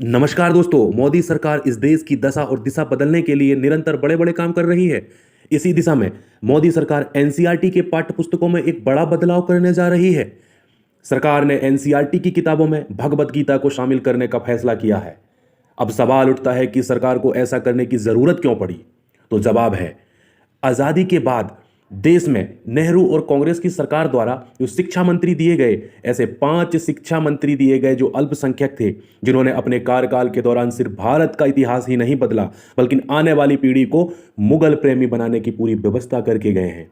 नमस्कार दोस्तों। मोदी सरकार इस देश की दशा और दिशा बदलने के लिए निरंतर बड़े बड़े काम कर रही है। इसी दिशा में मोदी सरकार एनसीईआरटी के पाठ्य पुस्तकों में एक बड़ा बदलाव करने जा रही है। सरकार ने एनसीईआरटी की किताबों में भगवत गीता को शामिल करने का फैसला किया है। अब सवाल उठता है कि सरकार को ऐसा करने की जरूरत क्यों पड़ी। तो जवाब है, आजादी के बाद देश में नेहरू और कांग्रेस की सरकार द्वारा जो शिक्षा मंत्री दिए गए, ऐसे 5 शिक्षा मंत्री दिए गए जो अल्पसंख्यक थे, जिन्होंने अपने कार्यकाल के दौरान सिर्फ भारत का इतिहास ही नहीं बदला बल्कि आने वाली पीढ़ी को मुगल प्रेमी बनाने की पूरी व्यवस्था करके गए हैं।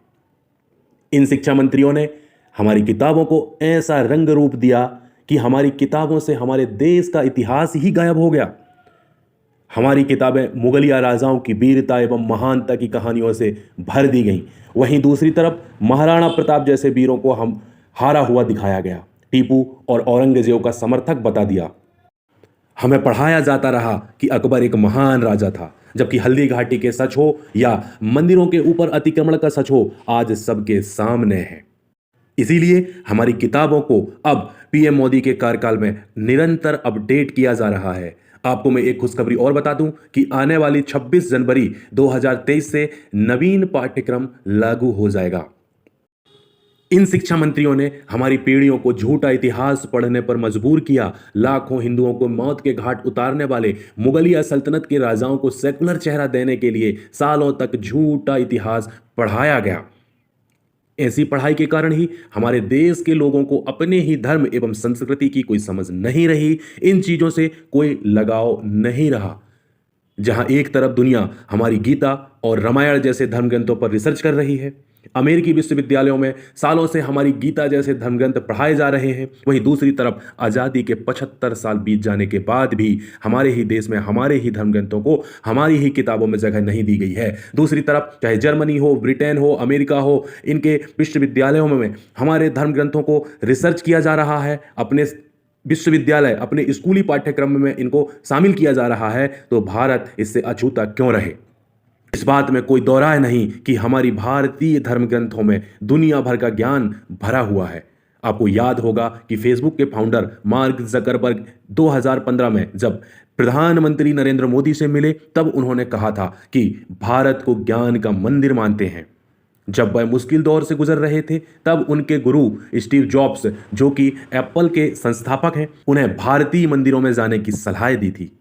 इन शिक्षा मंत्रियों ने हमारी किताबों को ऐसा रंग रूप दिया कि हमारी किताबों से हमारे देश का इतिहास ही गायब हो गया। हमारी किताबें मुगलिया राजाओं की वीरता एवं महानता की कहानियों से भर दी गईं। वहीं दूसरी तरफ महाराणा प्रताप जैसे वीरों को हम हारा हुआ दिखाया गया, टीपू और औरंगजेब का समर्थक बता दिया। हमें पढ़ाया जाता रहा कि अकबर एक महान राजा था, जबकि हल्दी घाटी के सच हो या मंदिरों के ऊपर अतिक्रमण का सच हो, आज सबके सामने है। इसीलिए हमारी किताबों को अब पीएम मोदी के कार्यकाल में निरंतर अपडेट किया जा रहा है। आपको मैं एक खुशखबरी और बता दूं कि आने वाली 26 जनवरी 2023 से नवीन पाठ्यक्रम लागू हो जाएगा। इन शिक्षा मंत्रियों ने हमारी पीढ़ियों को झूठा इतिहास पढ़ने पर मजबूर किया। लाखों हिंदुओं को मौत के घाट उतारने वाले मुगलिया सल्तनत के राजाओं को सेकुलर चेहरा देने के लिए सालों तक झूठा इतिहास पढ़ाया गया। ऐसी पढ़ाई के कारण ही हमारे देश के लोगों को अपने ही धर्म एवं संस्कृति की कोई समझ नहीं रही, इन चीजों से कोई लगाव नहीं रहा। जहां एक तरफ दुनिया हमारी गीता और रामायण जैसे धर्म ग्रंथों पर रिसर्च कर रही है, अमेरिकी विश्वविद्यालयों में सालों से हमारी गीता जैसे धर्म ग्रंथ पढ़ाए जा रहे हैं, वहीं दूसरी तरफ आज़ादी के 75 साल बीत जाने के बाद भी हमारे ही देश में हमारे ही धर्म ग्रंथों को हमारी ही किताबों में जगह नहीं दी गई है। दूसरी तरफ चाहे जर्मनी हो, ब्रिटेन हो, अमेरिका हो, इनके विश्वविद्यालयों में हमारे धर्म ग्रंथों को रिसर्च किया जा रहा है, अपने विश्वविद्यालय अपने स्कूली पाठ्यक्रम में इनको शामिल किया जा रहा है। तो भारत इससे अछूता क्यों रहे। इस बात में कोई दो राय नहीं कि हमारी भारतीय धर्म ग्रंथों में दुनिया भर का ज्ञान भरा हुआ है। आपको याद होगा कि फेसबुक के फाउंडर मार्क जकरबर्ग 2015 में जब प्रधानमंत्री नरेंद्र मोदी से मिले, तब उन्होंने कहा था कि भारत को ज्ञान का मंदिर मानते हैं। जब वह मुश्किल दौर से गुजर रहे थे, तब उनके गुरु स्टीव जॉब्स, जो कि एप्पल के संस्थापक हैं, उन्हें भारतीय मंदिरों में जाने की सलाह दी थी।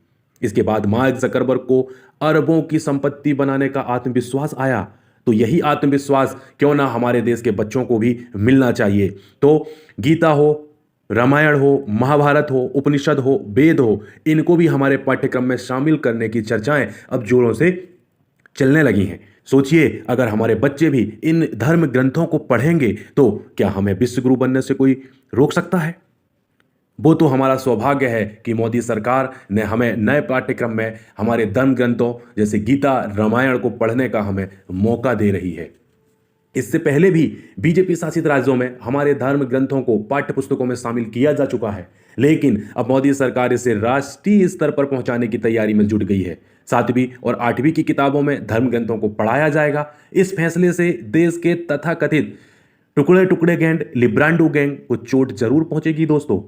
इसके बाद मार्क जकरबर्ग को अरबों की संपत्ति बनाने का आत्मविश्वास आया। तो यही आत्मविश्वास क्यों ना हमारे देश के बच्चों को भी मिलना चाहिए। तो गीता हो, रामायण हो, महाभारत हो, उपनिषद हो, वेद हो, इनको भी हमारे पाठ्यक्रम में शामिल करने की चर्चाएं अब जोरों से चलने लगी हैं। सोचिए, अगर हमारे बच्चे भी इन धर्म ग्रंथों को पढ़ेंगे तो क्या हमें विश्वगुरु बनने से कोई रोक सकता है। वो तो हमारा सौभाग्य है कि मोदी सरकार ने हमें नए पाठ्यक्रम में हमारे धर्म ग्रंथों जैसे गीता, रामायण को पढ़ने का हमें मौका दे रही है। इससे पहले भी बीजेपी शासित राज्यों में हमारे धर्म ग्रंथों को पाठ्य पुस्तकों में शामिल किया जा चुका है, लेकिन अब मोदी सरकार इसे राष्ट्रीय स्तर पर पहुंचाने की तैयारी में जुट गई है। 7वीं और 8वीं की किताबों में धर्म ग्रंथों को पढ़ाया जाएगा। इस फैसले से देश के तथाकथित टुकड़े टुकड़े गैंग, लिब्रांडो गैंग को चोट जरूर पहुंचेगी दोस्तों,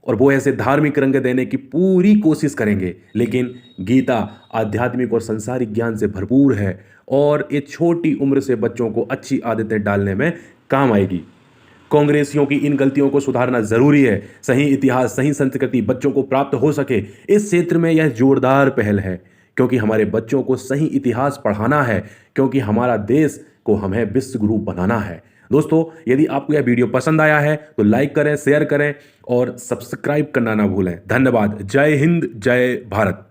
और वो ऐसे धार्मिक रंग देने की पूरी कोशिश करेंगे। लेकिन गीता आध्यात्मिक और सांसारिक ज्ञान से भरपूर है और ये छोटी उम्र से बच्चों को अच्छी आदतें डालने में काम आएगी। कांग्रेसियों की इन गलतियों को सुधारना जरूरी है। सही इतिहास, सही संस्कृति बच्चों को प्राप्त हो सके, इस क्षेत्र में यह जोरदार पहल है, क्योंकि हमारे बच्चों को सही इतिहास पढ़ाना है, क्योंकि हमारा देश को हमें विश्वगुरु बनाना है। दोस्तों, यदि आपको यह वीडियो पसंद आया है तो लाइक करें, शेयर करें और सब्सक्राइब करना ना भूलें। धन्यवाद। जय हिंद, जय भारत।